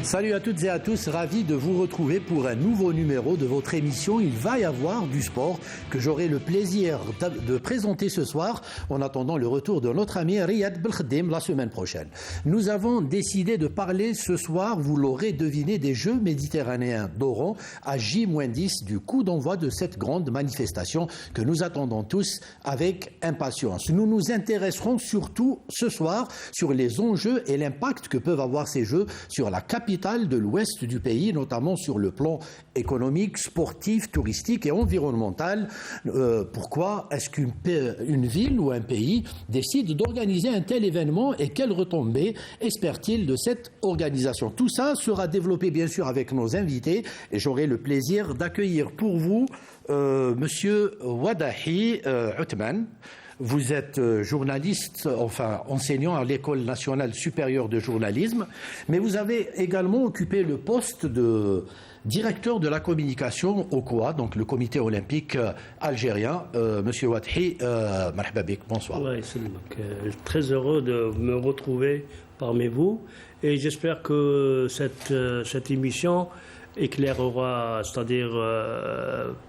Salut à toutes et à tous, ravi de vous retrouver pour un nouveau numéro de votre émission. Il va y avoir du sport que j'aurai le plaisir de présenter ce soir en attendant le retour de notre ami Riyad Belkhadim la semaine prochaine. Nous avons décidé de parler ce soir, vous l'aurez deviné, des Jeux méditerranéens d'Oran à J-10 du coup d'envoi de cette grande manifestation que nous attendons tous avec impatience. Nous nous intéresserons surtout ce soir sur les enjeux et l'impact que peuvent avoir ces Jeux sur la capitale de l'ouest du pays, notamment sur le plan économique, sportif, touristique et environnemental. Pourquoi est-ce qu'une ville ou un pays décide d'organiser un tel événement et quelles retombées espère-t-il de cette organisation? Tout ça sera développé bien sûr avec nos invités et j'aurai le plaisir d'accueillir pour vous Monsieur Wadahi Othman. Vous êtes journaliste, enfin enseignant à l'École nationale supérieure de journalisme, mais vous avez également occupé le poste de directeur de la communication au COA, donc le comité olympique algérien. Monsieur Wadahi, marhaba bik, bonsoir. Oui, très heureux de me retrouver parmi vous et j'espère que cette émission éclairera, c'est-à-dire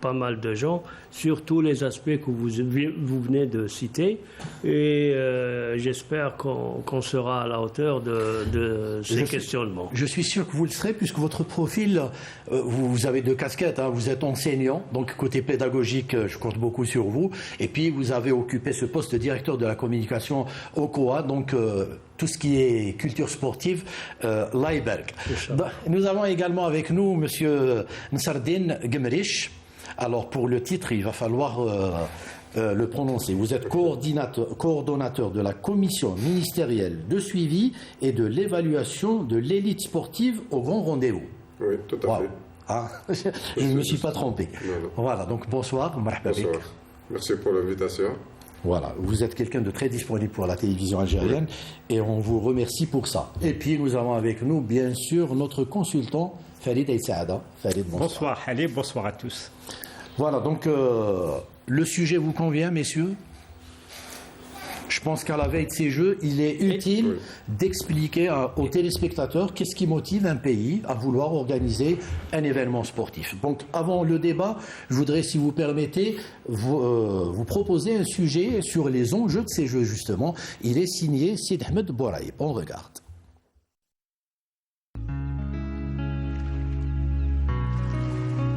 pas mal de gens sur tous les aspects que vous venez de citer et j'espère qu'on sera à la hauteur de ces questionnements. Je suis sûr que vous le serez puisque votre profil, vous avez deux casquettes, hein, vous êtes enseignant, donc côté pédagogique je compte beaucoup sur vous, et puis vous avez occupé ce poste de directeur de la communication au COA, donc tout ce qui est culture sportive, l'Aiberg. Nous avons également avec nous Monsieur Nsardine Gemrich. Alors pour le titre, il va falloir le prononcer. Vous êtes coordonnateur de la commission ministérielle de suivi et de l'évaluation de l'élite sportive au grand rendez-vous. Oui, tout à fait. Ah, je ne me suis pas trompé. Non. Voilà, donc bonsoir. Bonsoir. Merci pour l'invitation. Voilà, vous êtes quelqu'un de très disponible pour la télévision algérienne et on vous remercie pour ça. Et puis nous avons avec nous bien sûr notre consultant Farid Aïsaada. Farid, bonsoir. Bonsoir Halib, bonsoir à tous. Voilà, donc le sujet vous convient, messieurs? Je pense qu'à la veille de ces Jeux, il est utile d'expliquer aux téléspectateurs qu'est-ce qui motive un pays à vouloir organiser un événement sportif. Donc, avant le débat, je voudrais, si vous permettez, vous proposer un sujet sur les enjeux de ces Jeux, justement. Il est signé Sid Ahmed Bouraïb. On regarde.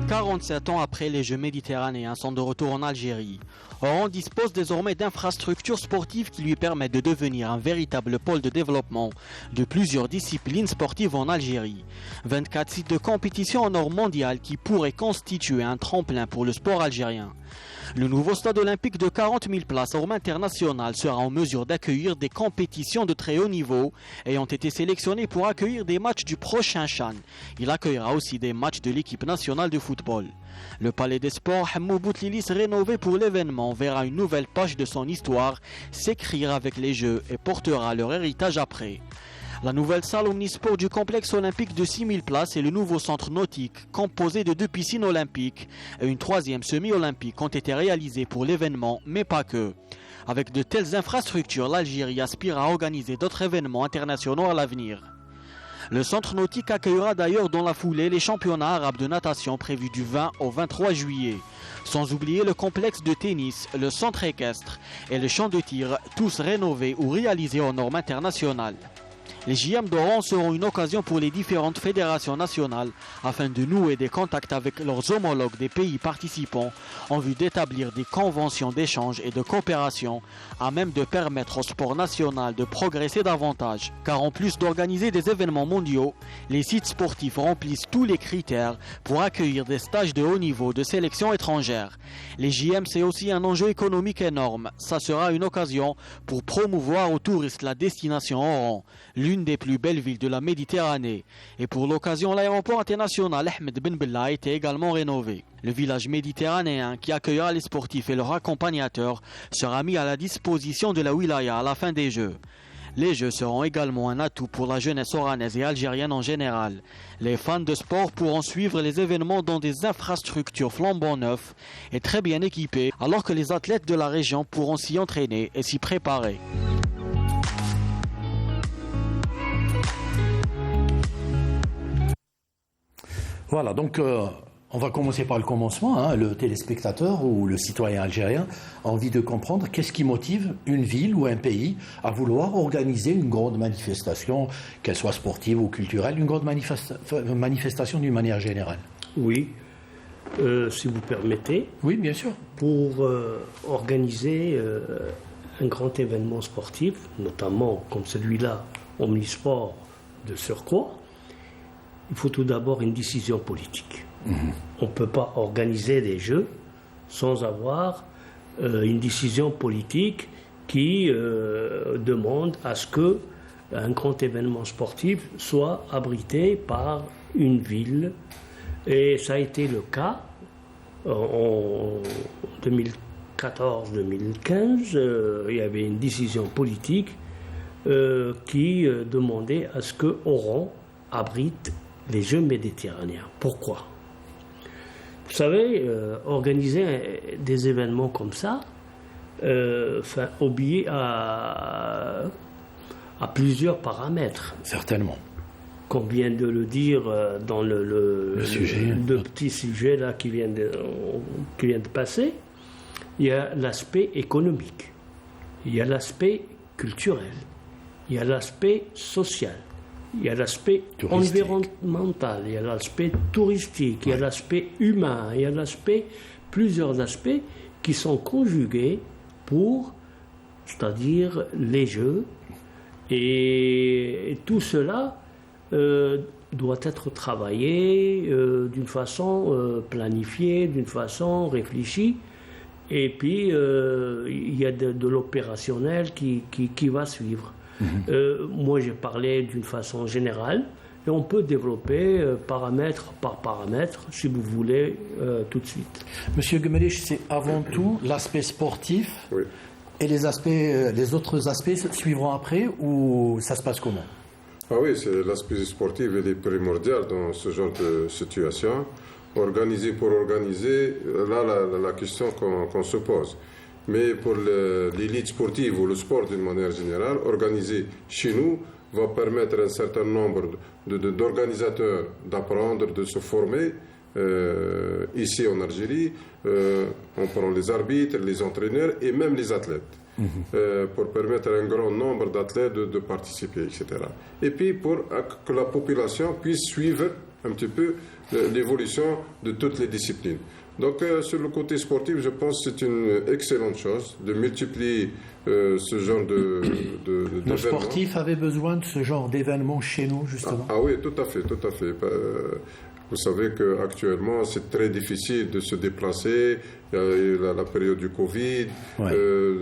« 47 ans après les Jeux méditerranéens sont de retour en Algérie. Oran dispose désormais d'infrastructures sportives qui lui permettent de devenir un véritable pôle de développement de plusieurs disciplines sportives en Algérie. 24 sites de compétition en or mondial qui pourraient constituer un tremplin pour le sport algérien. Le nouveau stade olympique de 40 000 places hors international sera en mesure d'accueillir des compétitions de très haut niveau ayant été sélectionnées pour accueillir des matchs du prochain CHAN. Il accueillera aussi des matchs de l'équipe nationale de football. Le palais des sports Hamou Boutlilis, rénové pour l'événement, verra une nouvelle page de son histoire s'écrire avec les Jeux et portera leur héritage après. La nouvelle salle omnisport du complexe olympique de 6 000 places et le nouveau centre nautique composé de 2 piscines olympiques et une 3e semi-olympique ont été réalisés pour l'événement, mais pas que. Avec de telles infrastructures, l'Algérie aspire à organiser d'autres événements internationaux à l'avenir. Le centre nautique accueillera d'ailleurs dans la foulée les championnats arabes de natation prévus du 20 au 23 juillet. Sans oublier le complexe de tennis, le centre équestre et le champ de tir, tous rénovés ou réalisés aux normes internationales. Les JM d'Oran seront une occasion pour les différentes fédérations nationales afin de nouer des contacts avec leurs homologues des pays participants en vue d'établir des conventions d'échange et de coopération à même de permettre au sport national de progresser davantage. Car en plus d'organiser des événements mondiaux, les sites sportifs remplissent tous les critères pour accueillir des stages de haut niveau de sélection étrangère. Les JM, c'est aussi un enjeu économique énorme. Ça sera une occasion pour promouvoir aux touristes la destination Oran, l'une des plus belles villes de la Méditerranée. Et pour l'occasion, l'aéroport international Ahmed Ben Bella a été également rénové. Le village méditerranéen qui accueillera les sportifs et leurs accompagnateurs sera mis à la disposition de la wilaya à la fin des Jeux. Les Jeux seront également un atout pour la jeunesse oranaise et algérienne en général. Les fans de sport pourront suivre les événements dans des infrastructures flambant neuves et très bien équipées, alors que les athlètes de la région pourront s'y entraîner et s'y préparer. Voilà, donc on va commencer par le commencement. Hein. Le téléspectateur ou le citoyen algérien a envie de comprendre qu'est-ce qui motive une ville ou un pays à vouloir organiser une grande manifestation, qu'elle soit sportive ou culturelle, une grande manifestation d'une manière générale. Oui, si vous permettez, Oui, bien sûr. pour organiser un grand événement sportif, notamment comme celui-là, Omnisport de surcroît, il faut tout d'abord une décision politique. On ne peut pas organiser des jeux sans avoir une décision politique qui demande à ce qu'un grand événement sportif soit abrité par une ville. Et ça a été le cas en 2014-2015. Il y avait une décision politique qui demandait à ce que Oran abrite les Jeux méditerranéens. Pourquoi ? Vous savez, organiser des événements comme ça obéit à plusieurs paramètres. Certainement. Qu'on vient de le dire dans le sujet. Deux petits sujets là qui viennent de passer. Il y a l'aspect économique, il y a l'aspect culturel, il y a l'aspect social, il y a l'aspect environnemental, il y a l'aspect touristique, il y a l'aspect humain, il y a plusieurs aspects qui sont conjugués pour, c'est-à-dire les jeux, et tout cela doit être travaillé d'une façon planifiée, d'une façon réfléchie, et puis il y a de l'opérationnel qui va suivre. Moi, j'ai parlé d'une façon générale, et on peut développer paramètre par paramètre, si vous voulez, tout de suite. Monsieur Gemelich, c'est avant tout l'aspect sportif, Oui. et les autres aspects suivront après, ou ça se passe comment ? Ah oui, c'est l'aspect sportif, il est primordial dans ce genre de situation. Organiser pour organiser, là, la question qu'on se pose. Mais pour l'élite sportive ou le sport d'une manière générale, organiser chez nous va permettre à un certain nombre d'organisateurs d'apprendre, de se former. Ici en Algérie, on prend les arbitres, les entraîneurs et même les athlètes. Pour permettre à un grand nombre d'athlètes de participer, etc. Et puis pour que la population puisse suivre un petit peu l'évolution de toutes les disciplines. Donc sur le côté sportif, je pense que c'est une excellente chose de multiplier ce genre d'événements. Nos sportifs avaient besoin de ce genre d'événements chez nous, justement. Ah oui, tout à fait, tout à fait. Vous savez qu'actuellement, c'est très difficile de se déplacer. Il y a la période du Covid. Ouais.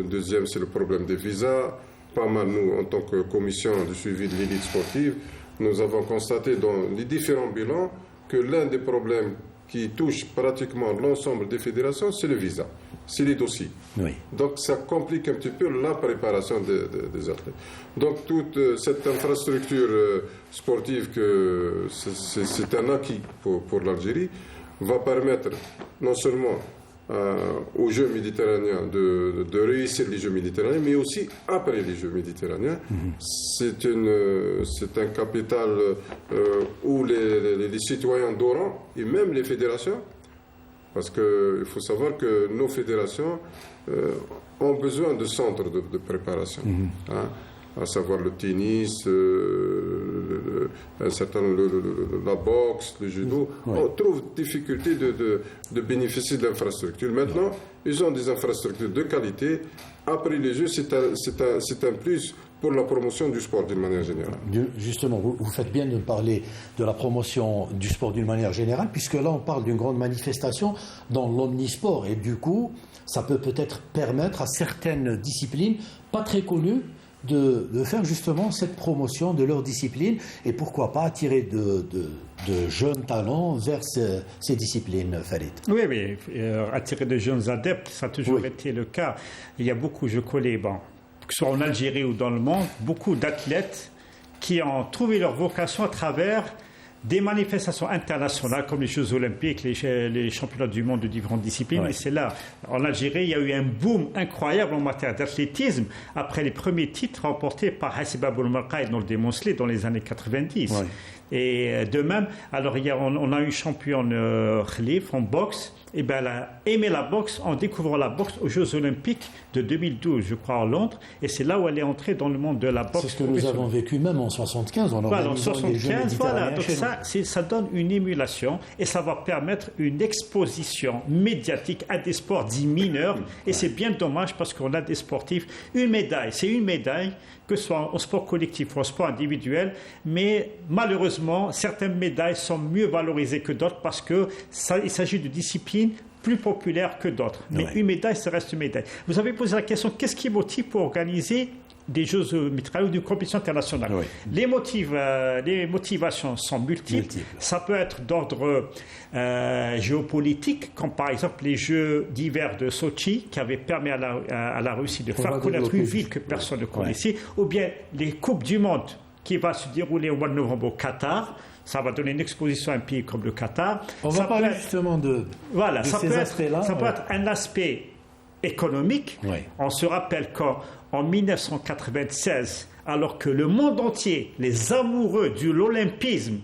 Deuxième, c'est le problème des visas. Pas mal, nous, en tant que commission de suivi de l'élite sportive, nous avons constaté dans les différents bilans que l'un des problèmes qui touche pratiquement l'ensemble des fédérations, c'est le visa, c'est les dossiers. Oui. Donc ça complique un petit peu la préparation des athlètes. Donc toute cette infrastructure sportive, que c'est un acquis pour l'Algérie, va permettre non seulement aux Jeux méditerranéens de réussir les Jeux méditerranéens, mais aussi après les Jeux méditerranéens. C'est un capital où les citoyens d'Oran et même les fédérations, parce qu'il faut savoir que nos fédérations ont besoin de centres de préparation. Hein, à savoir le tennis, la boxe, le judo. On trouve difficulté de bénéficier d'infrastructures. Maintenant, ils ont des infrastructures de qualité. Après les Jeux, c'est un plus pour la promotion du sport d'une manière générale. Justement, vous faites bien de parler de la promotion du sport d'une manière générale, puisque là, on parle d'une grande manifestation dans l'omnisport. Et du coup, ça peut peut-être permettre à certaines disciplines pas très connues de faire justement cette promotion de leur discipline et pourquoi pas attirer de jeunes talents vers ces disciplines, Farid. Oui, attirer de jeunes adeptes, ça a toujours été le cas. Il y a beaucoup, je connais, que ce soit en Algérie ou dans le monde, beaucoup d'athlètes qui ont trouvé leur vocation à travers des manifestations internationales comme les Jeux Olympiques, les championnats du monde de différentes disciplines. Et c'est là, en Algérie, il y a eu un boom incroyable en matière d'athlétisme après les premiers titres remportés par Hassiba Boulmarqa dans le démoncelé dans les années 90. Et de même, alors on a eu championne Khalif en boxe. Et ben, elle a aimé la boxe en découvrant la boxe aux Jeux Olympiques de 2012, je crois, à Londres. Et c'est là où elle est entrée dans le monde de la boxe. C'est ce que nous avons vécu même en 75. En 75, voilà. Donc ça donne une émulation et ça va permettre une exposition médiatique à des sports dits mineurs. Et c'est bien dommage parce qu'on a des sportifs. Une médaille, c'est une médaille, que ce soit en sport collectif ou en sport individuel. Mais malheureusement, certaines médailles sont mieux valorisées que d'autres parce qu'il s'agit de disciplines plus populaires que d'autres. Mais une médaille, ça reste une médaille. Vous avez posé la question, qu'est-ce qui motive pour organiser des Jeux Olympiques ou d'une compétition internationale? Les motivations sont multiples. Ça peut être d'ordre géopolitique, comme par exemple les Jeux d'hiver de Sochi, qui avaient permis à la Russie de faire connaître une ville que personne ne connaissait, ou bien les Coupes du Monde qui va se dérouler au mois de novembre au Qatar. Ça va donner une exposition à un pays comme le Qatar. On va parler justement de ces aspects-là. Ça peut être un aspect économique. On se rappelle qu'en 1996, alors que le monde entier, les amoureux de l'olympisme,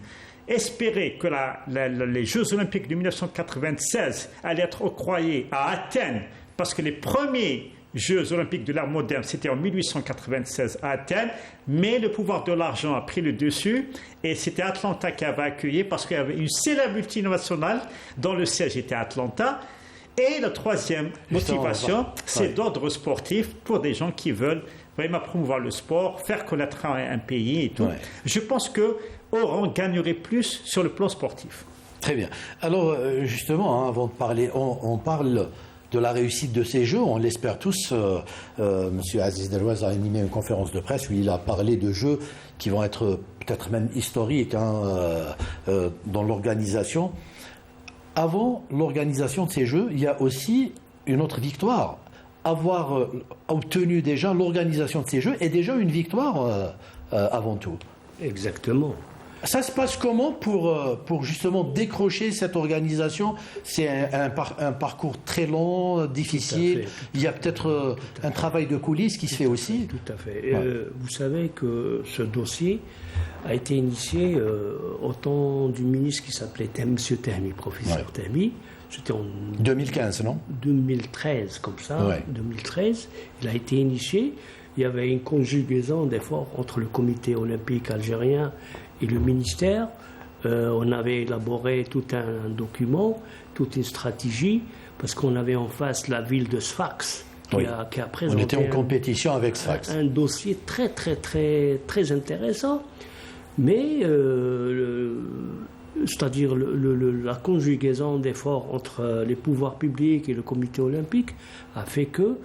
espéraient que les Jeux Olympiques de 1996 allaient être octroyés à Athènes, parce que les premiers Jeux Olympiques de l'ère moderne, c'était en 1896 à Athènes, mais le pouvoir de l'argent a pris le dessus et c'était Atlanta qui avait accueilli parce qu'il y avait une célèbre multinationale dont le siège était à Atlanta. Et la troisième motivation, c'est d'ordre sportif pour des gens qui veulent vraiment promouvoir le sport, faire connaître un pays et tout. Je pense que Oran gagnerait plus sur le plan sportif. Très bien. Alors justement, avant de parler, on parle de la réussite de ces Jeux, on l'espère tous. Monsieur Aziz Delouaz a animé une conférence de presse où il a parlé de Jeux qui vont être peut-être même historiques dans l'organisation. Avant l'organisation de ces Jeux, il y a aussi une autre victoire. Avoir obtenu déjà l'organisation de ces Jeux est déjà une victoire avant tout. Exactement. Ça se passe comment pour justement décrocher cette organisation? C'est un parcours très long, difficile. Il y a peut-être un travail de coulisses qui se fait aussi. Tout à fait. Vous savez que ce dossier a été initié au temps du ministre qui s'appelait M. Tehmi, professeur Tehmi. C'était en 2015, non? 2013, comme ça. 2013. Il a été initié. Il y avait une conjugaison d'efforts entre le comité olympique algérien et le ministère. On avait élaboré tout un document, toute une stratégie, parce qu'on avait en face la ville de Sfax, qui a présenté on était en compétition avec Sfax. Un dossier très, très, très, très intéressant. Mais, c'est-à-dire la conjugaison d'efforts entre les pouvoirs publics et le comité olympique a fait que,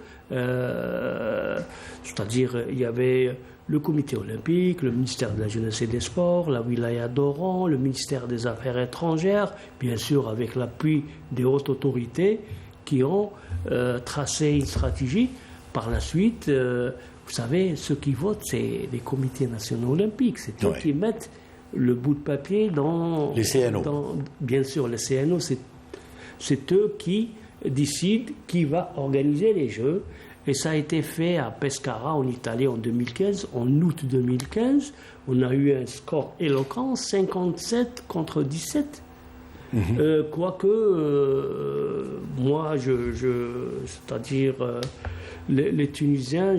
c'est-à-dire il y avait le comité olympique, le ministère de la Jeunesse et des Sports, la wilaya d'Oran, le ministère des Affaires étrangères, bien sûr avec l'appui des hautes autorités qui ont tracé une stratégie. Par la suite, vous savez, ceux qui votent, c'est les comités nationaux olympiques. C'est eux qui mettent le bout de papier dans... Les CNO. Bien sûr, les CNO, c'est eux qui décident qui va organiser les Jeux. Et ça a été fait à Pescara, en Italie, en 2015. En août 2015, on a eu un score éloquent, 57 contre 17. Quoique, moi, c'est-à-dire, les Tunisiens,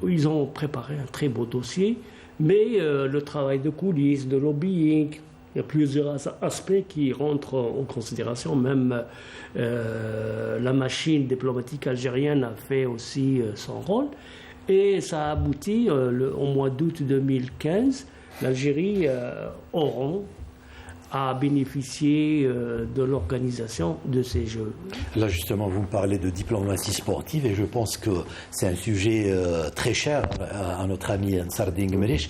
ils ont préparé un très beau dossier, mais le travail de coulisses, de lobbying, il y a plusieurs aspects qui rentrent en considération. Même la machine diplomatique algérienne a fait aussi son rôle. Et ça a abouti, au mois d'août 2015, l'Algérie, Oran, a bénéficié de l'organisation de ces Jeux. Là, justement, vous me parlez de diplomatie sportive et je pense que c'est un sujet très cher à notre ami Ansar Dingmerich.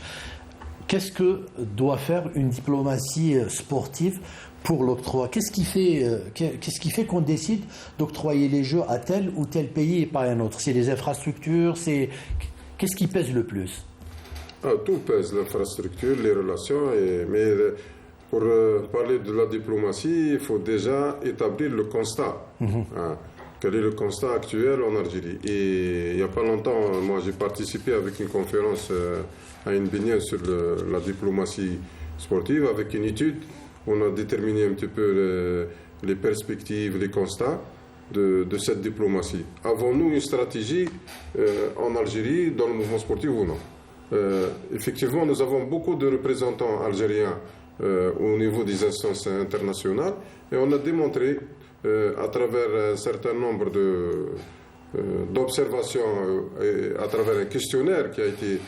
Qu'est-ce que doit faire une diplomatie sportive pour l'octroi? Qu'est-ce qui fait qu'on décide d'octroyer les Jeux à tel ou tel pays et pas à un autre? C'est les infrastructures, qu'est-ce qui pèse le plus? Tout pèse, l'infrastructure, les relations, mais pour parler de la diplomatie, il faut déjà établir le constat. Quel est le constat actuel en Algérie? Et il n'y a pas longtemps, moi j'ai participé avec une conférence à une baignade sur la diplomatie sportive, avec une étude. On a déterminé un petit peu les perspectives, les constats de cette diplomatie. Avons-nous une stratégie en Algérie dans le mouvement sportif ou non? Effectivement, nous avons beaucoup de représentants algériens au niveau des instances internationales et on a démontré à travers un certain nombre d'observations et à travers un questionnaire qui a été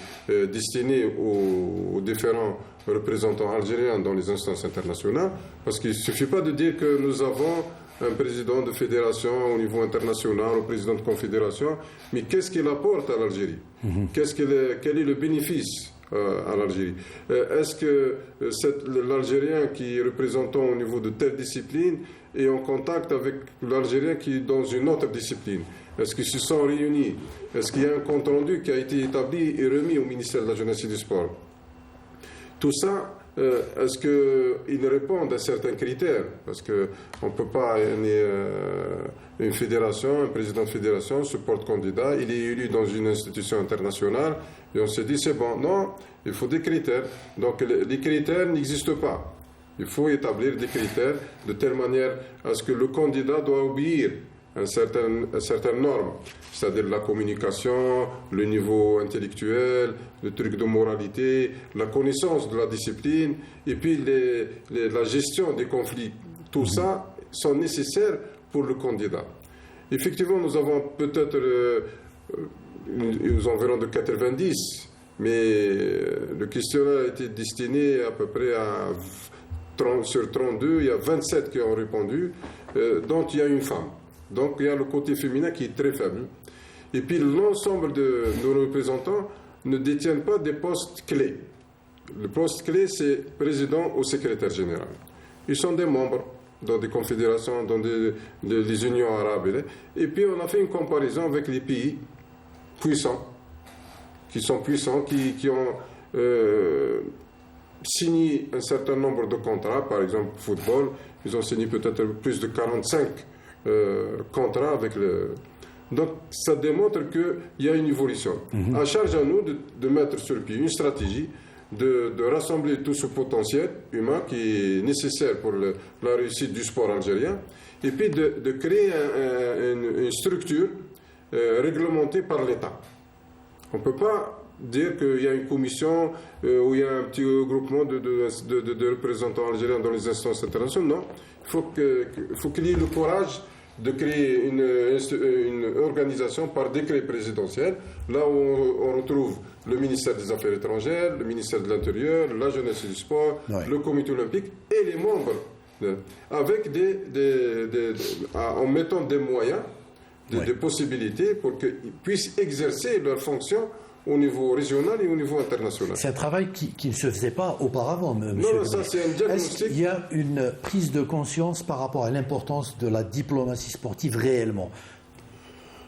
destiné aux différents représentants algériens dans les instances internationales, parce qu'il ne suffit pas de dire que nous avons un président de fédération au niveau international, un président de confédération, mais qu'est-ce qu'il apporte à l'Algérie? Quel est le bénéfice à l'Algérie? Est-ce que l'Algérien qui est représentant au niveau de telle discipline est en contact avec l'Algérien qui est dans une autre discipline? Est-ce qu'ils se sont réunis? Est-ce qu'il y a un compte rendu qui a été établi et remis au ministère de la Jeunesse et du Sport? Tout ça, est-ce qu'ils répondent à certains critères? Parce qu'on ne peut pas, une fédération, un président de fédération se porte candidat, il est élu dans une institution internationale, et on se dit c'est bon. Non, il faut des critères. Donc les critères n'existent pas. Il faut établir des critères de telle manière à ce que le candidat doit obéir à certaines normes, c'est-à-dire la communication, le niveau intellectuel, le truc de moralité, la connaissance de la discipline, et puis la gestion des conflits. Tout ça sont nécessaires pour le candidat. Effectivement, nous avons peut-être aux environs de 90, mais le questionnaire a été destiné à peu près sur 32, il y a 27 qui ont répondu, dont il y a une femme. Donc il y a le côté féminin qui est très faible. Et puis l'ensemble de nos représentants ne détiennent pas des postes clés. Le poste clé, c'est président ou secrétaire général. Ils sont des membres dans des confédérations, dans des unions arabes. Et puis on a fait une comparaison avec les pays puissants, qui ont signé un certain nombre de contrats. Par exemple, football, ils ont signé peut-être plus de 45 contrat avec Donc ça démontre qu'il y a une évolution. À charge à nous de mettre sur pied une stratégie, de rassembler tout ce potentiel humain qui est nécessaire pour la réussite du sport algérien, et puis de créer une structure réglementée par l'État. On ne peut pas dire qu'il y a une commission où il y a un petit groupement de représentants algériens dans les instances internationales. Non, il faut qu'il y ait le courage de créer une organisation par décret présidentiel, là où on retrouve le ministère des Affaires étrangères, le ministère de l'Intérieur, la Jeunesse et du Sport, le Comité olympique et les membres, avec en mettant des moyens, des possibilités pour qu'ils puissent exercer leurs fonctions au niveau régional et au niveau international. C'est un travail qui ne se faisait pas auparavant, monsieur. Non, ça c'est un diagnostic. Est-ce qu'il y a une prise de conscience par rapport à l'importance de la diplomatie sportive réellement?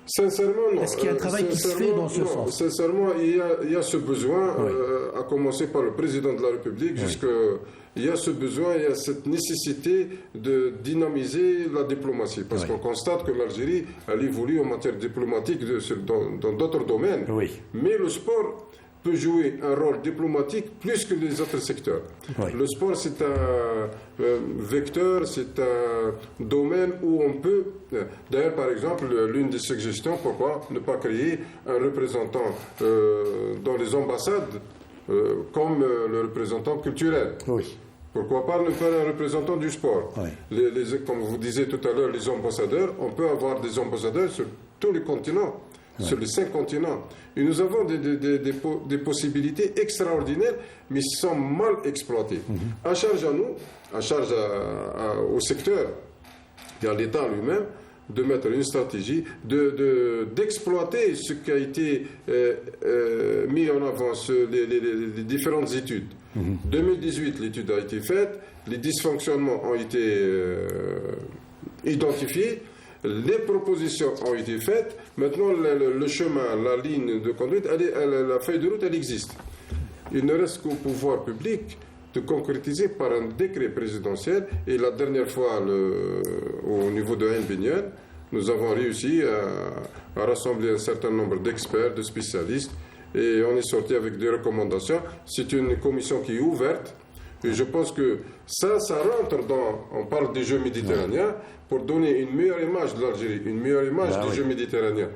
Sincèrement, non. Est-ce qu'il y a un travail qui se fait dans ce sens? Sincèrement, il y a ce besoin, à commencer par le président de la République, il y a ce besoin, il y a cette nécessité de dynamiser la diplomatie. Parce qu'on constate que l'Algérie, elle évolue en matière diplomatique dans d'autres domaines. Mais le sport peut jouer un rôle diplomatique plus que les autres secteurs. Le sport, c'est un vecteur, c'est un domaine où on peut... D'ailleurs, par exemple, l'une des suggestions, pourquoi ne pas créer un représentant dans les ambassades comme le représentant culturel? Pourquoi pas ne faire un représentant du sport? Comme vous disiez tout à l'heure, les ambassadeurs, on peut avoir des ambassadeurs sur tous les continents. Sur les 5 continents. Et nous avons des possibilités extraordinaires, mais qui sont mal exploitées. À charge à nous, à charge au secteur et à l'État lui-même, de mettre une stratégie, d'exploiter ce qui a été mis en avant, les différentes études. 2018, l'étude a été faite, les dysfonctionnements ont été identifiés, les propositions ont été faites. Maintenant, le chemin, la ligne de conduite, la feuille de route, elle existe. il ne reste qu'au pouvoir public de concrétiser par un décret présidentiel. Et la dernière fois, au niveau de Ain Binyan, nous avons réussi à rassembler un certain nombre d'experts, de spécialistes, et on est sorti avec des recommandations. C'est une commission qui est ouverte, et je pense que ça rentre dans... On parle des Jeux méditerranéens pour donner une meilleure image de l'Algérie, une meilleure image des Jeux méditerranéens.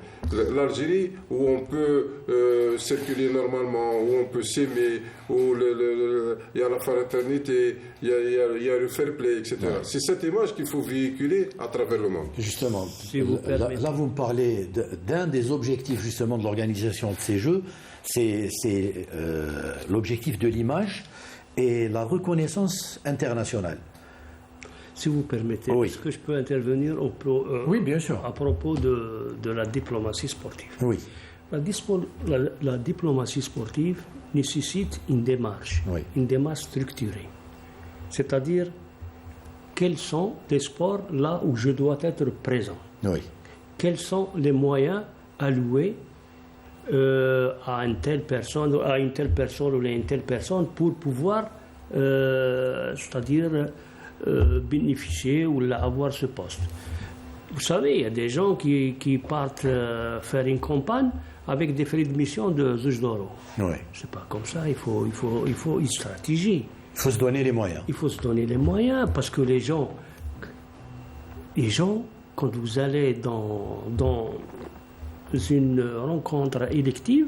L'Algérie, où on peut circuler normalement, où on peut s'aimer, où il y a la fraternité, il y a le fair play, etc. Ouais. C'est cette image qu'il faut véhiculer à travers le monde. Justement, là vous me parlez d'un des objectifs justement de l'organisation de ces Jeux, c'est l'objectif de l'image et la reconnaissance internationale. Si vous permettez, est-ce que je peux intervenir oui, bien sûr. À propos de la diplomatie sportive? Oui. La diplomatie sportive nécessite une démarche structurée. C'est-à-dire, quels sont les sports là où je dois être présent? Oui. Quels sont les moyens alloués à une telle personne ou à une telle personne pour pouvoir, c'est-à-dire, bénéficier ou avoir ce poste. Vous savez, il y a des gens qui partent faire une campagne avec des frais de mission de Zuj d'Oro. Oui. C'est pas comme ça, il faut une stratégie. Il faut se donner les moyens. Il faut se donner les moyens parce que les gens, quand vous allez dans une rencontre élective,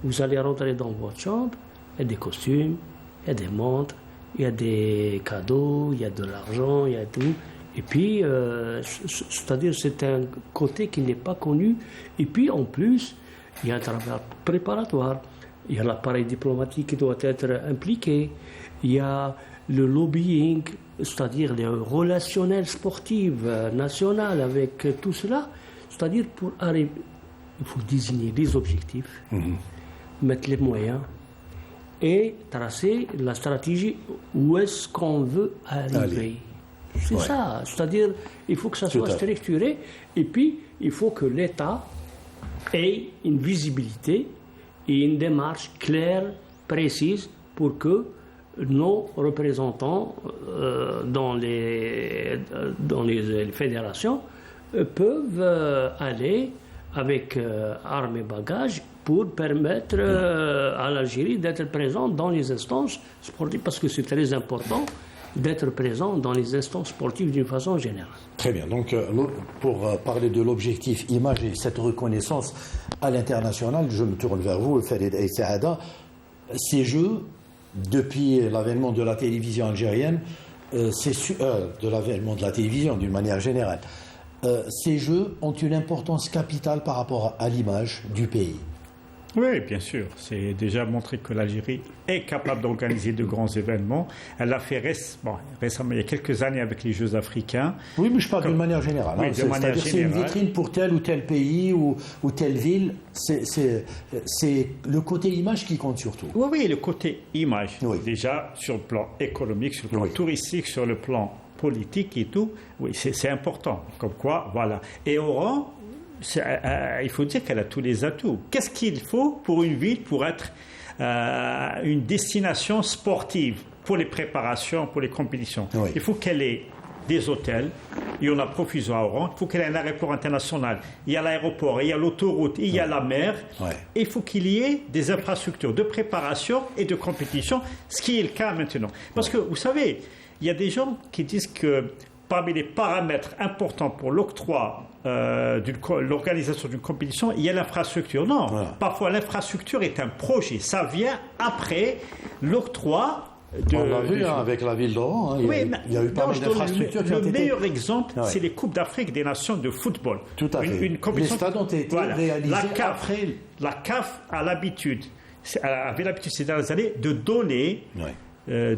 vous allez rentrer dans votre chambre, il y a des costumes, il y a des montres, il y a des cadeaux, il y a de l'argent, il y a tout. Et puis, c'est-à-dire c'est un côté qui n'est pas connu. Et puis, en plus, il y a un travail préparatoire. Il y a l'appareil diplomatique qui doit être impliqué. Il y a le lobbying, c'est-à-dire les relationnels sportifs nationaux avec tout cela. C'est-à-dire pour arriver, il faut désigner les objectifs, mettre les moyens, et tracer la stratégie où est-ce qu'on veut arriver. C'est ça. C'est-à-dire, il faut que ça soit structuré et puis il faut que l'État ait une visibilité et une démarche claire, précise pour que nos représentants dans les fédérations peuvent aller avec armes et bagages pour permettre à l'Algérie d'être présente dans les instances sportives, parce que c'est très important d'être présent dans les instances sportives d'une façon générale. Très bien. Donc, pour parler de l'objectif image et cette reconnaissance à l'international, je me tourne vers vous, Farid El Saada. Ces Jeux, depuis l'avènement de la télévision algérienne, de l'avènement de la télévision d'une manière générale, ces Jeux ont une importance capitale par rapport à l'image du pays. Oui, bien sûr. C'est déjà montré que l'Algérie est capable d'organiser de grands événements. Elle l'a fait récemment, il y a quelques années, avec les Jeux africains. Oui, mais je parle d'une manière générale. Oui, c'est-à-dire c'est une vitrine pour tel ou tel pays ou telle ville. C'est le côté image qui compte surtout. Oui, le côté image. Oui. Déjà, sur le plan économique, sur le plan touristique, sur le plan politique et tout. Oui, c'est important. Comme quoi, voilà. Et Oran, il faut dire qu'elle a tous les atouts. Qu'est-ce qu'il faut pour une ville pour être une destination sportive pour les préparations, pour les compétitions? Il faut qu'elle ait des hôtels, il y en a profusion à Oran, il faut qu'elle ait un aéroport international, il y a l'aéroport, il y a l'autoroute, il y a la mer, et il faut qu'il y ait des infrastructures de préparation et de compétition, ce qui est le cas maintenant. Parce que, vous savez, il y a des gens qui disent que parmi les paramètres importants pour l'octroi l'organisation d'une compétition, il y a l'infrastructure. Non, parfois l'infrastructure est un projet. Ça vient après l'octroi. On l'a vu avec la ville d'Oran. Il y a eu pas mal d'infrastructures. Le meilleur exemple, c'est les Coupes d'Afrique des Nations de football. Tout à fait. Les stades ont été réalisés après. La CAF avait l'habitude ces dernières années de donner...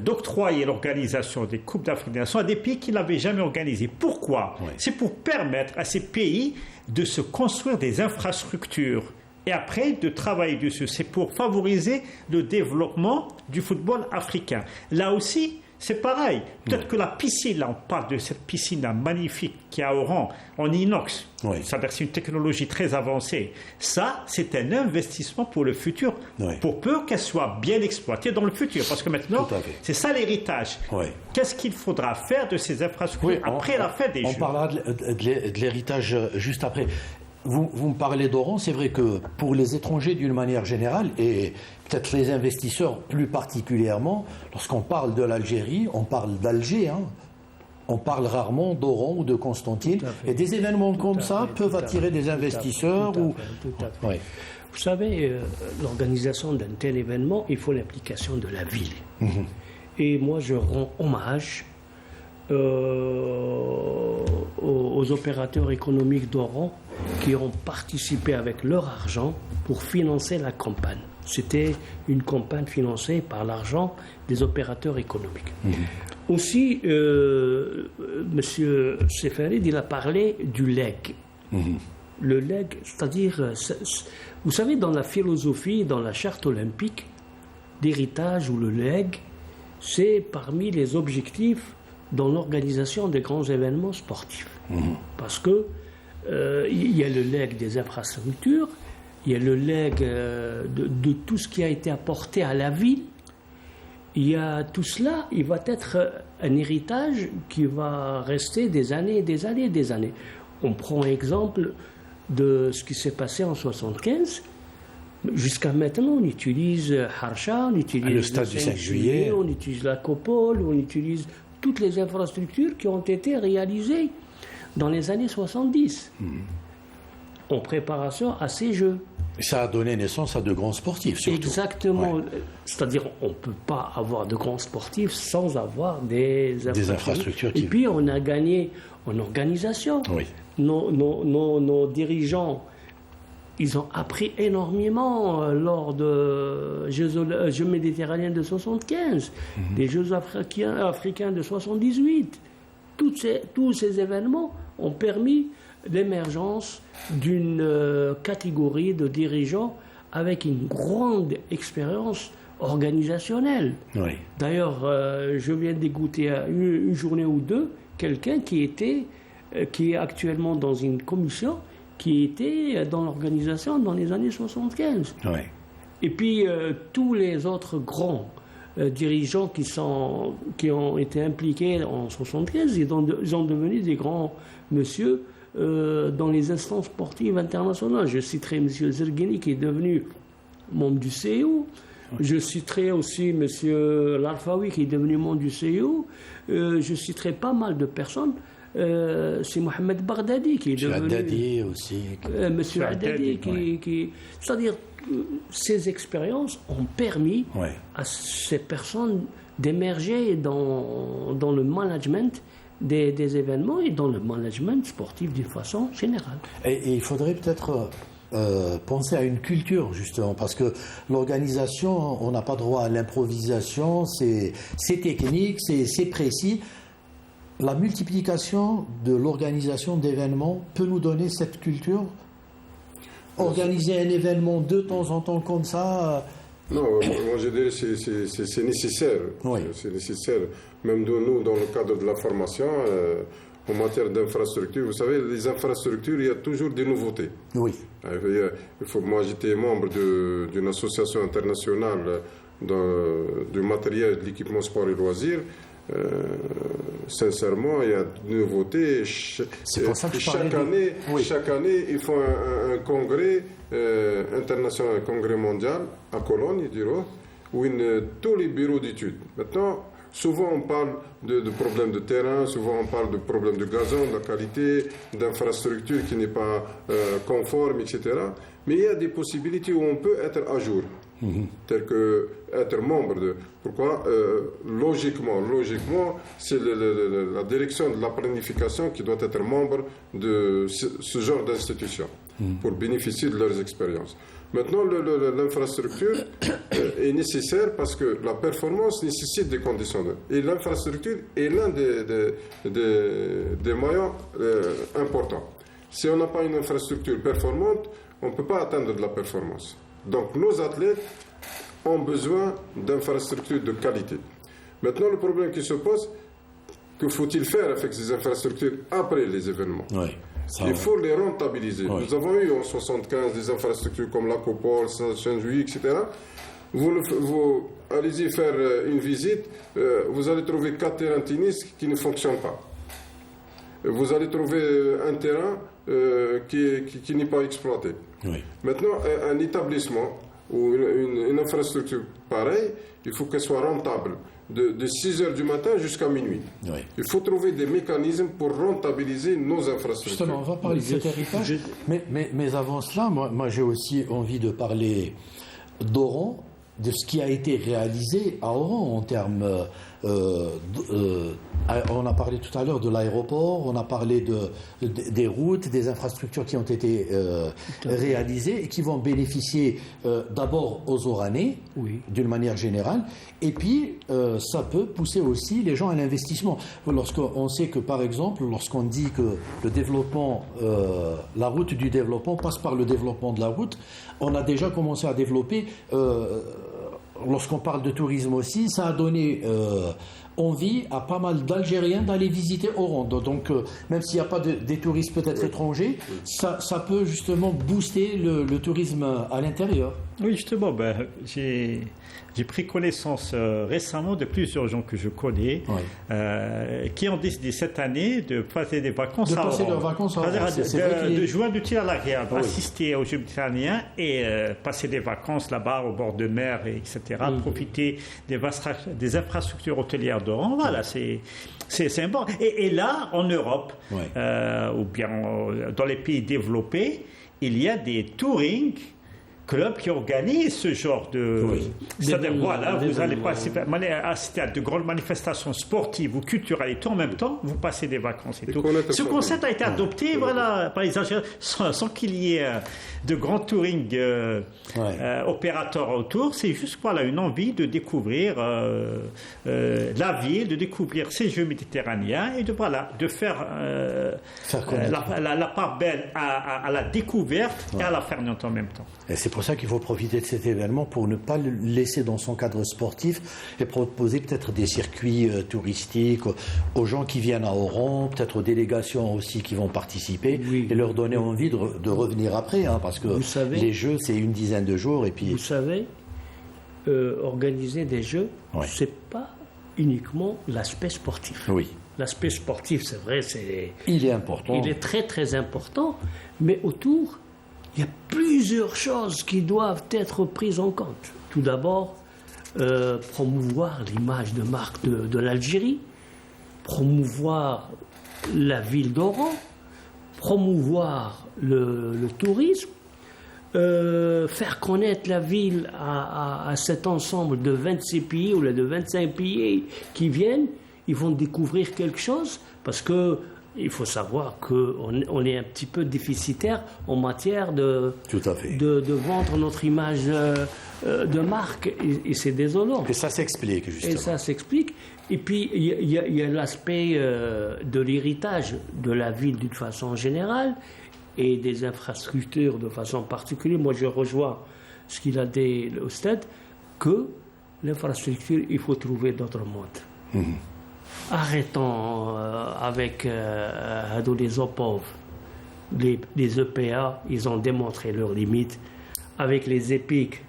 d'octroyer l'organisation des Coupes d'Afrique des Nations à des pays qui ne l'avaient jamais organisé. Pourquoi ? C'est pour permettre à ces pays de se construire des infrastructures et après de travailler dessus. C'est pour favoriser le développement du football africain. Là aussi, c'est pareil. Peut-être que la piscine, là, on parle de cette piscine là, magnifique qui est à Oran, en inox. C'est-à-dire c'est une technologie très avancée. Ça, c'est un investissement pour le futur, pour peu qu'elle soit bien exploitée dans le futur. Parce que maintenant, c'est ça l'héritage. Qu'est-ce qu'il faudra faire de ces infrastructures après la fin des Jeux? On parlera de l'héritage juste après. Vous me parlez d'Oran, c'est vrai que pour les étrangers d'une manière générale, et peut-être les investisseurs plus particulièrement, lorsqu'on parle de l'Algérie, on parle d'Alger, hein. On parle rarement d'Oran ou de Constantine, et des événements comme ça peuvent attirer des investisseurs. Vous savez, l'organisation d'un tel événement, il faut l'implication de la ville. Et moi, je rends hommage aux opérateurs économiques d'Oran qui ont participé avec leur argent pour financer la campagne. C'était une campagne financée par l'argent des opérateurs économiques. Aussi, M. Sefarid, il a parlé du legs. Le legs, c'est-à-dire, vous savez, dans la philosophie, dans la charte olympique d'héritage ou le legs, c'est parmi les objectifs dans l'organisation des grands événements sportifs. Parce que il y a le legs des infrastructures, il y a le legs de tout ce qui a été apporté à la ville. Il y a tout cela, il va être un héritage qui va rester des années et des années et des années. On prend exemple de ce qui s'est passé en 1975. Jusqu'à maintenant, on utilise Harsha, on utilise le stade du 5 juillet, on utilise la Copole, on utilise toutes les infrastructures qui ont été réalisées dans les années 70 en préparation à ces Jeux. Ça a donné naissance à de grands sportifs, surtout. Exactement. C'est-à-dire, on ne peut pas avoir de grands sportifs sans avoir des infrastructures. Et puis, on a gagné en organisation. Nos dirigeants, ils ont appris énormément lors de Jeux méditerranéens de 75, des Jeux africains de 78. Tous ces événements ont permis l'émergence d'une catégorie de dirigeants avec une grande expérience organisationnelle. D'ailleurs, je viens d'écouter une journée ou deux quelqu'un qui est actuellement dans une commission qui était dans l'organisation dans les années 75. Et puis, tous les autres grands dirigeants qui ont été impliqués en 75, ils ont devenu des grands monsieur dans les instances sportives internationales. Je citerai M. Zerguini qui est devenu membre du CIO. Je citerai aussi M. Larfaoui qui est devenu membre du CIO. Je citerai pas mal de personnes. C'est Mohamed Baghdadi qui est devenu... Haddadi aussi. M. Haddadi qui... C'est-à-dire, ces expériences ont permis à ces personnes d'émerger dans le management des événements et dans le management sportif d'une façon générale. Et il faudrait peut-être penser à une culture, justement, parce que l'organisation, on n'a pas droit à l'improvisation, c'est technique, c'est précis. La multiplication de l'organisation d'événements peut nous donner cette culture? Organiser un événement de temps en temps comme ça... Non, moi je dirais que c'est nécessaire. C'est nécessaire. Même nous, dans le cadre de la formation, en matière d'infrastructure, vous savez, les infrastructures, il y a toujours des nouveautés. Moi, j'étais membre d'une association internationale du matériel et de l'équipement sport et loisirs. Sincèrement, il y a des nouveautés. C'est pour ça que chaque année, ils font un congrès international, un congrès mondial à Cologne, où tous les bureaux d'études. Maintenant, souvent on parle de problèmes de terrain, souvent on parle de problèmes de gazon, de la qualité, d'infrastructure qui n'est pas conforme, etc. Mais il y a des possibilités où on peut être à jour. Tel que être membre de... Pourquoi logiquement, c'est la direction de la planification qui doit être membre de ce genre d'institution pour bénéficier de leurs expériences. Maintenant, l'infrastructure est nécessaire parce que la performance nécessite des conditions. Et l'infrastructure est l'un des maillons importants. Si on n'a pas une infrastructure performante, on ne peut pas atteindre de la performance. Donc nos athlètes ont besoin d'infrastructures de qualité. Maintenant, le problème qui se pose, que faut-il faire avec ces infrastructures après les événements? Il faut les rentabiliser. Nous avons eu en 1975 des infrastructures comme l'Acopole, Saint-Juillet, etc. Vous allez-y faire une visite, vous allez trouver 4 terrains de tennis qui ne fonctionnent pas. Vous allez trouver un terrain qui n'est pas exploité. Maintenant, un établissement ou une infrastructure pareille, il faut qu'elle soit rentable de 6 heures du matin jusqu'à minuit. Il faut trouver des mécanismes pour rentabiliser nos infrastructures. Justement, on va parler de cet héritage, mais avant cela, moi j'ai aussi envie de parler d'Oran, de ce qui a été réalisé à Oran en termes... on a parlé tout à l'heure de l'aéroport, on a parlé des routes, des infrastructures qui ont été réalisées et qui vont bénéficier d'abord aux Oranais, d'une manière générale, et puis ça peut pousser aussi les gens à l'investissement. Lorsqu'on sait que, par exemple, lorsqu'on dit que le développement, la route du développement passe par le développement de la route, on a déjà commencé à développer... Lorsqu'on parle de tourisme aussi, ça a donné envie à pas mal d'Algériens d'aller visiter Oran. Donc, même s'il n'y a pas des touristes peut-être étrangers, ça peut justement booster le tourisme à l'intérieur. Oui, justement, j'ai pris connaissance récemment de plusieurs gens que je connais qui ont décidé cette année de passer des vacances à Oran. De passer leurs vacances à Oran. De joindre l'utile à l'agréable, assister aux Jeux méditerranéens et passer des vacances là-bas au bord de mer, etc. Profiter des infrastructures hôtelières d'Oran. Voilà, c'est important. Et là, en Europe, ou bien dans les pays développés, il y a des touring clubs qui organisent ce genre de... C'est-à-dire, voilà, vous allez assister à de grandes manifestations sportives ou culturelles et tout en même temps, vous passez des vacances et tout. Ce concept a été adopté par les Algériens sans qu'il y ait de grands touring opérateurs autour. C'est juste une envie de découvrir la ville, de découvrir ces Jeux méditerranéens et de faire la part belle à la découverte et à la fermente en même temps. Et c'est pour ça qu'il faut profiter de cet événement pour ne pas le laisser dans son cadre sportif et proposer peut-être des circuits touristiques aux gens qui viennent à Oran, peut-être aux délégations aussi qui vont participer et leur donner envie de revenir après, parce que les Jeux, c'est une dizaine de jours. Et puis... Vous savez, organiser des Jeux, c'est pas uniquement l'aspect sportif. L'aspect sportif, c'est vrai, il est important. Il est très très important, mais autour... Il y a plusieurs choses qui doivent être prises en compte. Tout d'abord, promouvoir l'image de marque de l'Algérie, promouvoir la ville d'Oran, promouvoir le tourisme, faire connaître la ville à cet ensemble de 26 pays ou de 25 pays qui viennent. Ils vont découvrir quelque chose parce que il faut savoir qu'on est un petit peu déficitaire en matière de vendre notre image de marque. Et c'est désolant. Et ça s'explique, justement. Et ça s'explique. Et puis, il y a l'aspect de l'héritage de la ville d'une façon générale et des infrastructures de façon particulière. Moi, je rejoins ce qu'il a dit au stade, que l'infrastructure, il faut trouver d'autres modes. Arrêtons avec les OPOV. Les EPA, ils ont démontré leurs limites. Avec les EPIC,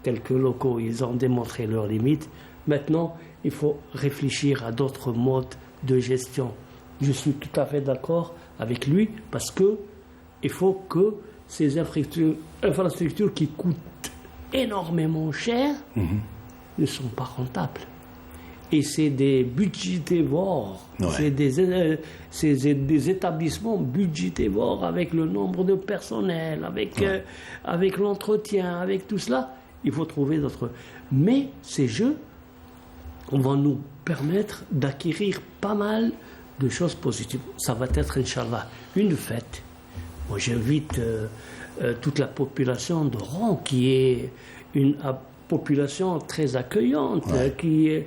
tels que locaux, ils ont démontré leurs limites. Maintenant, il faut réfléchir à d'autres modes de gestion. Je suis tout à fait d'accord avec lui parce que il faut que ces infrastructures qui coûtent énormément cher ne sont pas rentables. Et c'est des budgétivores, c'est des établissements budgétivores avec le nombre de personnel, avec l'entretien, avec tout cela. Il faut trouver d'autres. Mais ces jeux vont nous permettre d'acquérir pas mal de choses positives. Ça va être, Inch'Allah, une fête. Moi, j'invite toute la population d'Oran, qui est une population très accueillante, qui est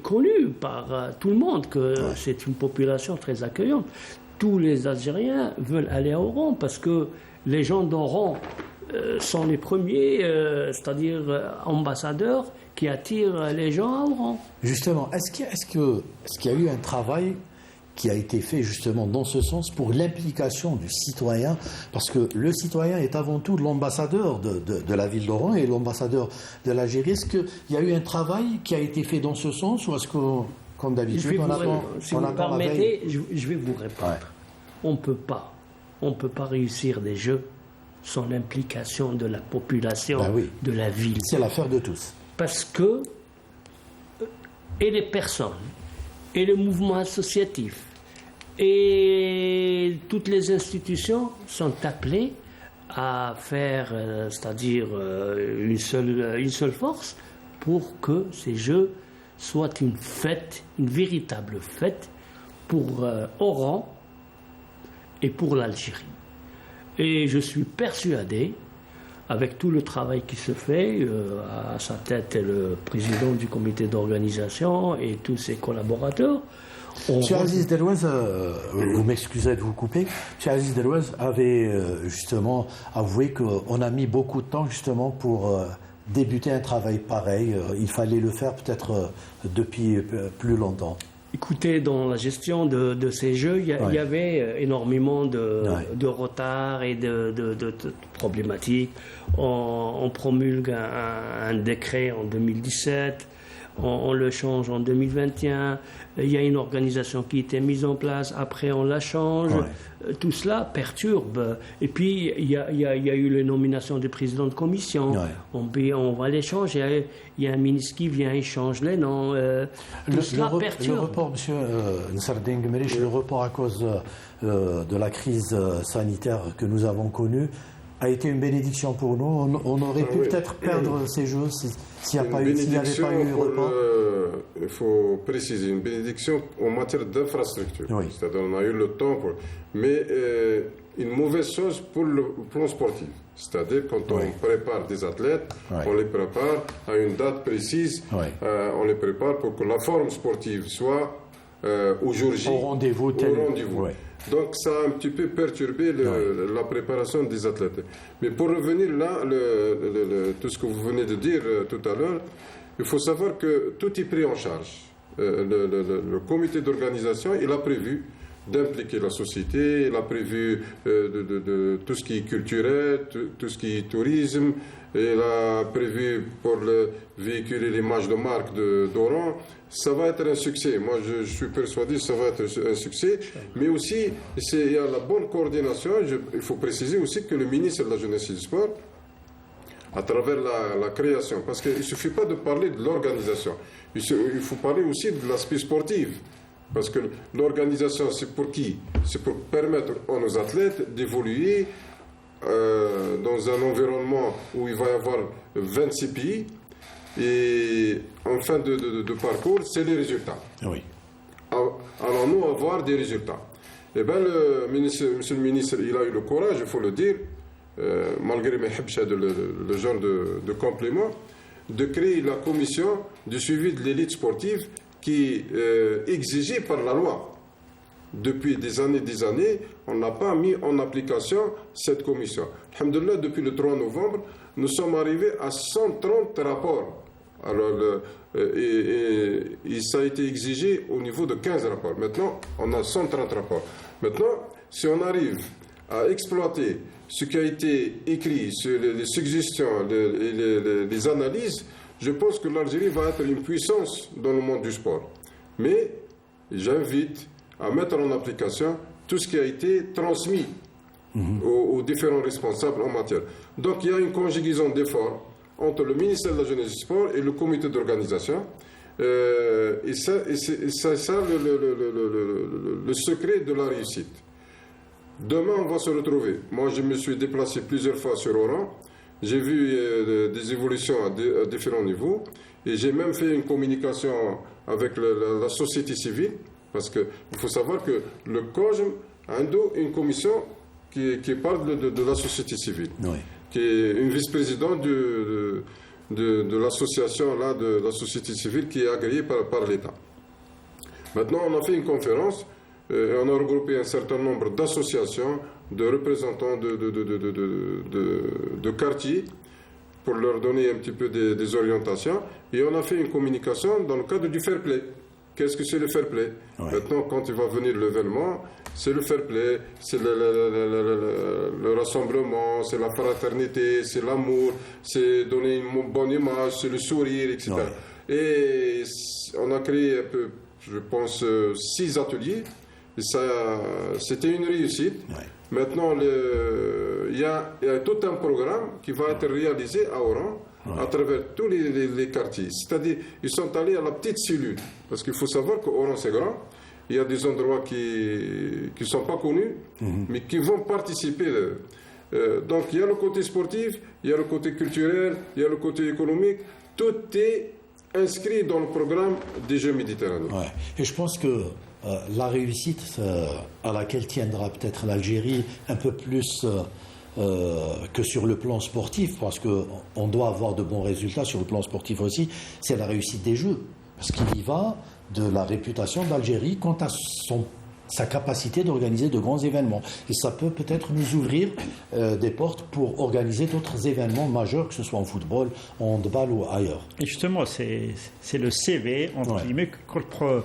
connue par tout le monde, que c'est une population très accueillante. Tous les Algériens veulent aller à Oran parce que les gens d'Oran sont les premiers, c'est-à-dire ambassadeurs, qui attire les gens à Oran. Justement, est-ce qu'il y a eu un travail qui a été fait justement dans ce sens pour l'implication du citoyen, parce que le citoyen est avant tout l'ambassadeur de la ville d'Oran et l'ambassadeur de l'Algérie. Est-ce qu'il y a eu un travail qui a été fait dans ce sens, ou est-ce que, comme d'habitude, si vous me permettez, je vais vous répondre. Ouais. On ne peut pas réussir des Jeux sans l'implication de la population, de la ville. C'est l'affaire de tous. Parce que, et les personnes, et le mouvement associatif, et toutes les institutions sont appelées à faire, c'est-à-dire une seule force, pour que ces Jeux soient une fête, une véritable fête pour Oran et pour l'Algérie. Et je suis persuadé, avec tout le travail qui se fait, à sa tête le président du comité d'organisation et tous ses collaborateurs. M. Aziz Delouez, vous m'excusez de vous couper, M. Aziz Delouez avait justement avoué qu'on a mis beaucoup de temps justement pour débuter un travail pareil. Il fallait le faire peut-être depuis plus longtemps. Écoutez, dans la gestion de ces Jeux, il y avait énormément de retard et de problématiques. On promulgue un décret en 2017, on le change en 2021, il y a une organisation qui était mise en place, après on la change. Tout cela perturbe. Et puis, il y a eu les nominations des présidents de commission. On va les changer. Il y a un ministre qui vient, il change les noms. Tout cela perturbe. Le report, M. Nsardine Gemerich, le report à cause de la crise sanitaire que nous avons connue, a été une bénédiction pour nous. On aurait pu peut-être perdre ces Jeux s'il n'y avait pas eu report. Il faut préciser, une bénédiction en matière d'infrastructure. C'est-à-dire qu'on a eu le temps pour... Mais une mauvaise chose pour le plan sportif. C'est-à-dire quand on prépare des athlètes, on les prépare à une date précise, on les prépare pour que la forme sportive soit au jour J, au rendez-vous. Donc ça a un petit peu perturbé la préparation des athlètes. Mais pour revenir là, tout ce que vous venez de dire tout à l'heure, il faut savoir que tout est pris en charge. Le comité d'organisation, il a prévu d'impliquer la société, il a prévu de tout ce qui est culturel, tout ce qui est tourisme, il a prévu pour véhiculer l'image de marque d'Oran. Ça va être un succès. Moi, je suis persuadé que ça va être un succès. Mais aussi, il y a la bonne coordination. Il faut préciser aussi que le ministre de la Jeunesse et du Sport, à travers la création, parce qu'il ne suffit pas de parler de l'organisation, il faut parler aussi de l'aspect sportif. Parce que l'organisation, c'est pour qui? C'est pour permettre à nos athlètes d'évoluer dans un environnement où il va y avoir 26 pays. Et en fin de parcours, c'est les résultats. Allons-nous avoir des résultats? Eh bien, monsieur le ministre, il a eu le courage, il faut le dire, malgré mes le genre de compliment, de créer la commission de suivi de l'élite sportive qui est exigée par la loi. Depuis des années, on n'a pas mis en application cette commission. Alhamdoulilah, depuis le 3 novembre, nous sommes arrivés à 130 rapports. Alors, ça a été exigé au niveau de 15 rapports. Maintenant, on a 130 rapports. Maintenant, si on arrive à exploiter ce qui a été écrit sur les suggestions et les analyses, je pense que l'Algérie va être une puissance dans le monde du sport. Mais j'invite à mettre en application tout ce qui a été transmis aux différents responsables en matière. Donc il y a une conjugaison d'efforts entre le ministère de la Jeunesse et du Sport et le comité d'organisation. Et c'est ça le secret de la réussite. Demain, on va se retrouver. Moi, je me suis déplacé plusieurs fois sur Oran. J'ai vu des évolutions à différents niveaux. Et j'ai même fait une communication avec la société civile. Parce qu'il faut savoir que le COJM a une commission qui parle de la société civile. Qui est une vice-présidente de l'association de la société civile qui est agréée par l'État. Maintenant, on a fait une conférence et on a regroupé un certain nombre d'associations, de représentants de quartiers pour leur donner un petit peu des orientations. Et on a fait une communication dans le cadre du fair play. Qu'est-ce que c'est le fair play? Maintenant, quand il va venir l'événement, c'est le fair play, c'est le rassemblement, c'est la fraternité, c'est l'amour, c'est donner une bonne image, c'est le sourire, etc. Et on a créé un peu, je pense, 6 ateliers. Et c'était une réussite. Maintenant, il y a tout un programme qui va être réalisé à Oran à travers tous les quartiers. C'est-à-dire, ils sont allés à la petite cellule. Parce qu'il faut savoir qu'Oran, c'est grand. Il y a des endroits qui ne sont pas connus, mais qui vont participer. Donc, il y a le côté sportif, il y a le côté culturel, il y a le côté économique. Tout est inscrit dans le programme des Jeux méditerranéens. Et je pense que la réussite à laquelle tiendra peut-être l'Algérie un peu plus que sur le plan sportif, parce qu'on doit avoir de bons résultats sur le plan sportif aussi, c'est la réussite des Jeux. Parce qu'il y va de la réputation d'Algérie quant à sa capacité d'organiser de grands événements. Et ça peut peut-être nous ouvrir des portes pour organiser d'autres événements majeurs, que ce soit en football, en handball ou ailleurs. Et justement, c'est le CV, entre guillemets, que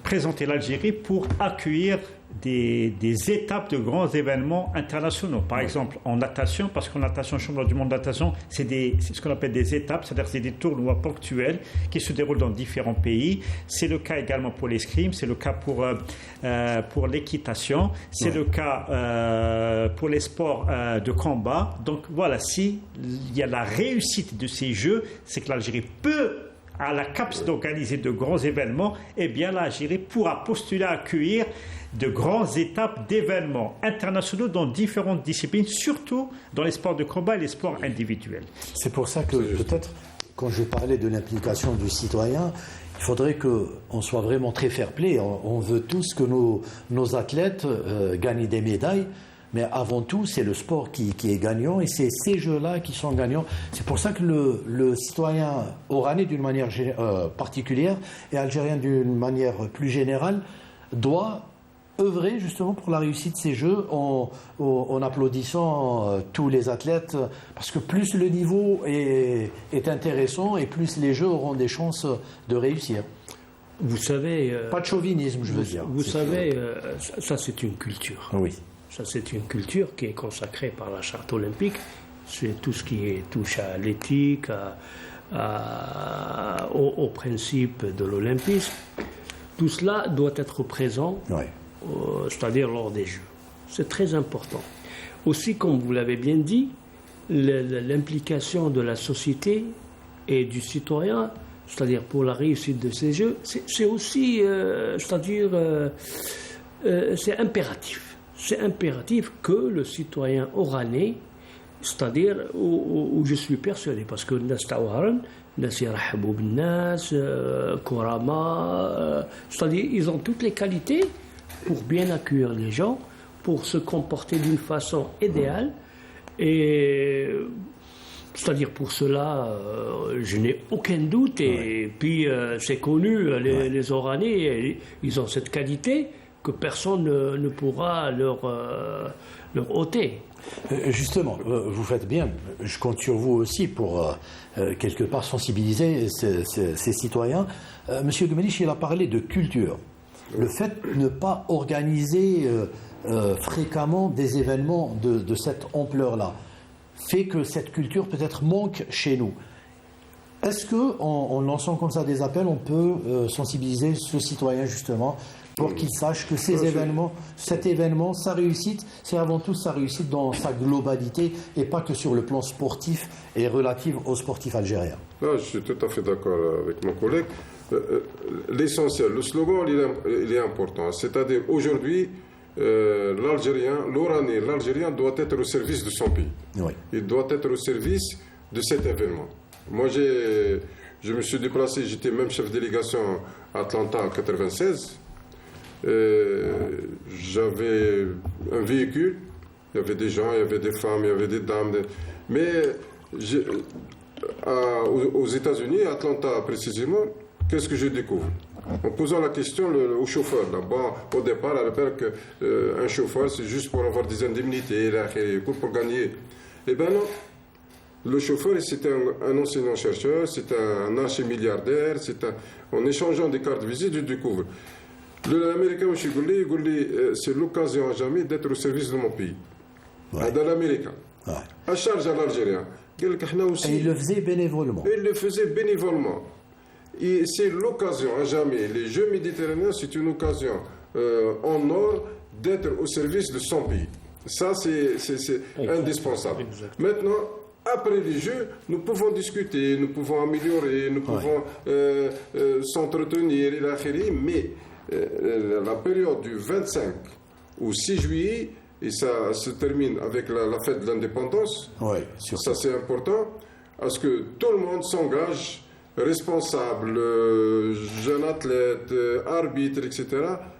présenter l'Algérie pour accueillir des étapes de grands événements internationaux. Par exemple, en natation, parce qu'en natation, championnat du monde de natation, c'est ce qu'on appelle des étapes, c'est-à-dire c'est des tournois ponctuels qui se déroulent dans différents pays. C'est le cas également pour l'escrime, c'est le cas pour l'équitation, c'est le cas pour les sports de combat. Donc voilà, s'il y a la réussite de ces Jeux, c'est que l'Algérie peut, à la capacité d'organiser de grands événements, eh bien l'Algérie pourra postuler à accueillir de grandes étapes d'événements internationaux dans différentes disciplines, surtout dans les sports de combat et les sports individuels. C'est pour ça que peut-être, quand je parlais de l'implication du citoyen, il faudrait qu'on soit vraiment très fair-play. On veut tous que nos athlètes gagnent des médailles, mais avant tout, c'est le sport qui est gagnant et c'est ces jeux-là qui sont gagnants. C'est pour ça que le citoyen oranais, d'une manière particulière, et algérien d'une manière plus générale, doit œuvrer justement pour la réussite de ces Jeux en applaudissant tous les athlètes, parce que plus le niveau est intéressant et plus les Jeux auront des chances de réussir. Vous savez... pas de chauvinisme, je veux dire. Vous savez, ça c'est une culture. Oui. Ça c'est une culture qui est consacrée par la charte olympique. C'est tout ce qui touche à l'éthique, au principe de l'olympisme. Tout cela doit être présent, c'est-à-dire lors des Jeux. C'est très important. Aussi, comme vous l'avez bien dit, l'implication de la société et du citoyen, c'est-à-dire pour la réussite de ces Jeux, c'est aussi, c'est impératif. C'est impératif que le citoyen oranais, c'est-à-dire où je suis persuadé, parce que c'est-à-dire ils ont toutes les qualités pour bien accueillir les gens, pour se comporter d'une façon idéale, et c'est-à-dire pour cela, je n'ai aucun doute, et puis c'est connu, les Oranais, ils ont cette qualité que personne ne pourra leur ôter. Justement, vous faites bien, je compte sur vous aussi pour quelque part sensibiliser ces citoyens. Monsieur Gmelich, il a parlé de culture. Le fait de ne pas organiser fréquemment des événements de cette ampleur-là fait que cette culture peut-être manque chez nous. Est-ce qu'en lançant comme ça des appels, on peut sensibiliser ce citoyen justement pour qu'il sache que cet événement, sa réussite, c'est avant tout sa réussite dans sa globalité et pas que sur le plan sportif et relative aux sportifs algériens. Là, je suis tout à fait d'accord avec mon collègue. L'essentiel, le slogan, il est important. C'est-à-dire, aujourd'hui, l'Algérien doit être au service de son pays. Oui. Il doit être au service de cet événement. Moi, je me suis déplacé, j'étais même chef de délégation à Atlanta en 1996. J'avais un véhicule, il y avait des gens, il y avait des femmes, il y avait des dames. Mais aux États-Unis, à Atlanta précisément, qu'est-ce que je découvre? En posant la question au chauffeur, d'abord, au départ, elle repère qu'un chauffeur, c'est juste pour avoir des indemnités, pour gagner. Eh bien non. Le chauffeur, c'était un enseignant-chercheur, c'est un archi-milliardaire, en échangeant des cartes de visite, je découvre. L'Américain, c'est l'occasion à jamais d'être au service de mon pays. Dans l'Américain. À charge à l'Algérien. Et il le faisait bénévolement. Et c'est l'occasion à jamais. Les Jeux méditerranéens, c'est une occasion en or d'être au service de son pays. Ça, c'est indispensable. Exactement. Maintenant, après les Jeux, nous pouvons discuter, nous pouvons améliorer, nous pouvons s'entretenir, mais la période du 25 au 6 juillet, et ça se termine avec la fête de l'indépendance, ça c'est important, parce que tout le monde s'engage, responsable, jeune athlète, arbitre, etc.,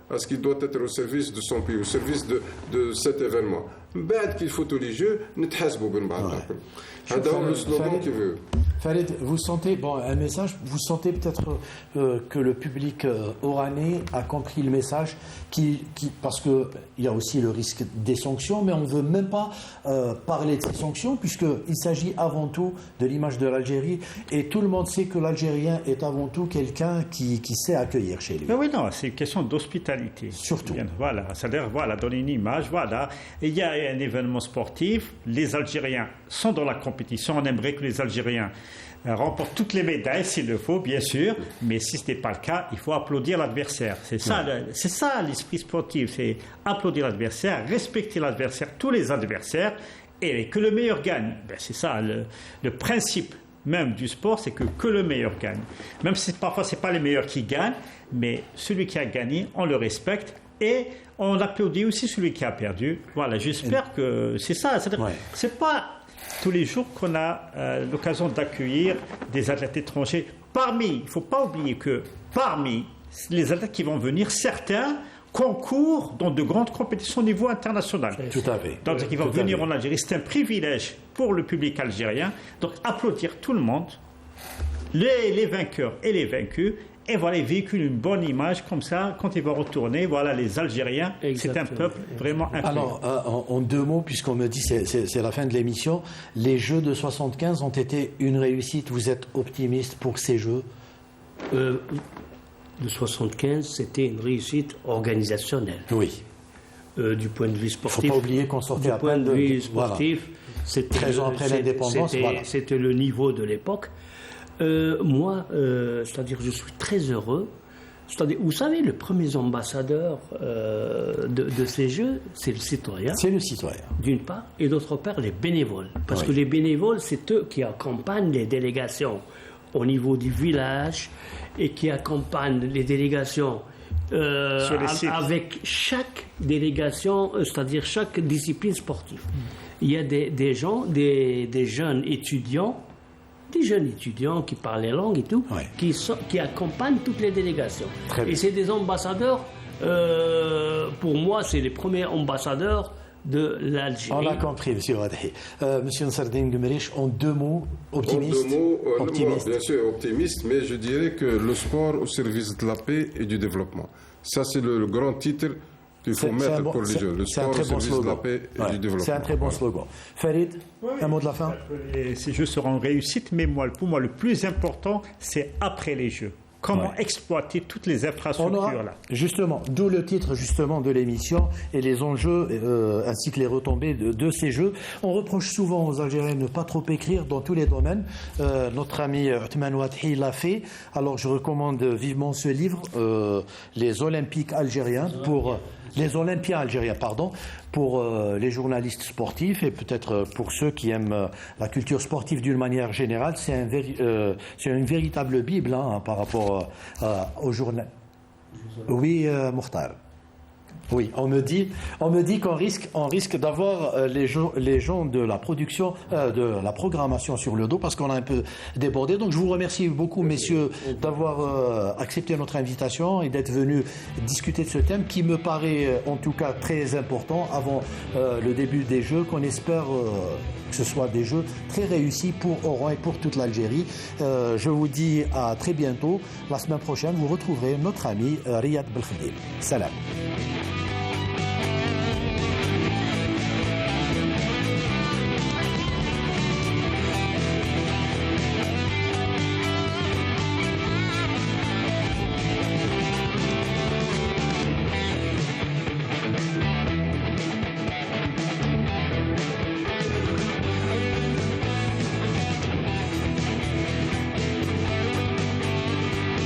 parce qu'il doit être au service de son pays, au service de cet événement. بعد qu'il faut tous les jeux, نتحاسبوا بين بعضنا. هذا هو le slogan qui veut. Farid, vous sentez, un message, vous sentez peut-être que le public oranais a compris le message, parce qu'il y a aussi le risque des sanctions, mais on ne veut même pas parler de ces sanctions, puisqu'il s'agit avant tout de l'image de l'Algérie, et tout le monde sait que l'Algérien est avant tout quelqu'un qui sait accueillir chez lui. Mais oui, non, c'est une question d'hospitalité. Surtout. Voilà, c'est-à-dire, donner une image, Et il y a un événement sportif, les Algériens sont dans la compétition, on aimerait que les Algériens remportent toutes les médailles s'il le faut, bien sûr, mais si ce n'est pas le cas, il faut applaudir l'adversaire. C'est ça l'esprit sportif, c'est applaudir l'adversaire, respecter l'adversaire, tous les adversaires, et que le meilleur gagne. C'est ça le principe même du sport, c'est que le meilleur gagne. Même si parfois ce n'est pas les meilleurs qui gagnent, mais celui qui a gagné, on le respecte. Et on applaudit aussi celui qui a perdu. Voilà, j'espère que c'est ça. C'est pas tous les jours qu'on a l'occasion d'accueillir des athlètes étrangers. Il ne faut pas oublier que parmi les athlètes qui vont venir, certains concourent dans de grandes compétitions au niveau international. Tout à fait. Donc, ils vont venir en Algérie. C'est un privilège pour le public algérien. Donc, applaudir tout le monde, les vainqueurs et les vaincus. Et voilà, ils véhiculent une bonne image comme ça, quand ils vont retourner, les Algériens, c'est un peuple vraiment influent. Alors, en 2 mots, puisqu'on me dit c'est la fin de l'émission, les Jeux de 75 ont été une réussite. Vous êtes optimiste pour ces Jeux? De 75, c'était une réussite organisationnelle. Oui. Du point de vue sportif. Il ne faut pas oublier qu'on sortait à peine de... Du point de vue sportif, c'était 13 ans après l'indépendance, c'était le niveau de l'époque. Moi, c'est-à-dire, je suis très heureux. C'est-à-dire, vous savez, le premier ambassadeur de ces Jeux, c'est le citoyen. C'est le citoyen. D'une part, et d'autre part, les bénévoles. Parce que les bénévoles, c'est eux qui accompagnent les délégations au niveau du village et qui accompagnent les délégations avec chaque délégation, c'est-à-dire chaque discipline sportive. Il y a des jeunes étudiants qui parlent les langues et tout, qui accompagnent toutes les délégations. Et c'est des ambassadeurs, pour moi, c'est les premiers ambassadeurs de l'Algérie. On l'a compris, M. Wadhi. M. Nsardine Gumerich, en 2 mots, optimiste. Optimiste. Bien sûr, optimiste, mais je dirais que le sport au service de la paix et du développement. Ça, c'est le grand titre qu'il faut mettre pour les Jeux. Le sport au service de la paix et du développement. C'est un très bon slogan. Farid, un mot de la fin? Ces Jeux seront réussites, mais pour moi, le plus important, c'est après les Jeux. Comment exploiter toutes les infrastructures là. Justement, d'où le titre justement de l'émission et les enjeux ainsi que les retombées de ces Jeux. On reproche souvent aux Algériens de ne pas trop écrire dans tous les domaines. Notre ami Othman Wadhi l'a fait. Alors je recommande vivement ce livre, Les Olympiens algériens, pour les journalistes sportifs et peut-être pour ceux qui aiment la culture sportive d'une manière générale. C'est une véritable Bible par rapport au journal. Oui, Mokhtar. Oui, on me dit qu'on risque d'avoir les gens de la production, de la programmation sur le dos parce qu'on a un peu débordé. Donc je vous remercie beaucoup, messieurs, d'avoir accepté notre invitation et d'être venus discuter de ce thème qui me paraît en tout cas très important avant le début des Jeux, qu'on espère que ce soit des Jeux très réussis pour Oran et pour toute l'Algérie. Je vous dis à très bientôt. La semaine prochaine, vous retrouverez notre ami Riyad Belkhadim. Salam.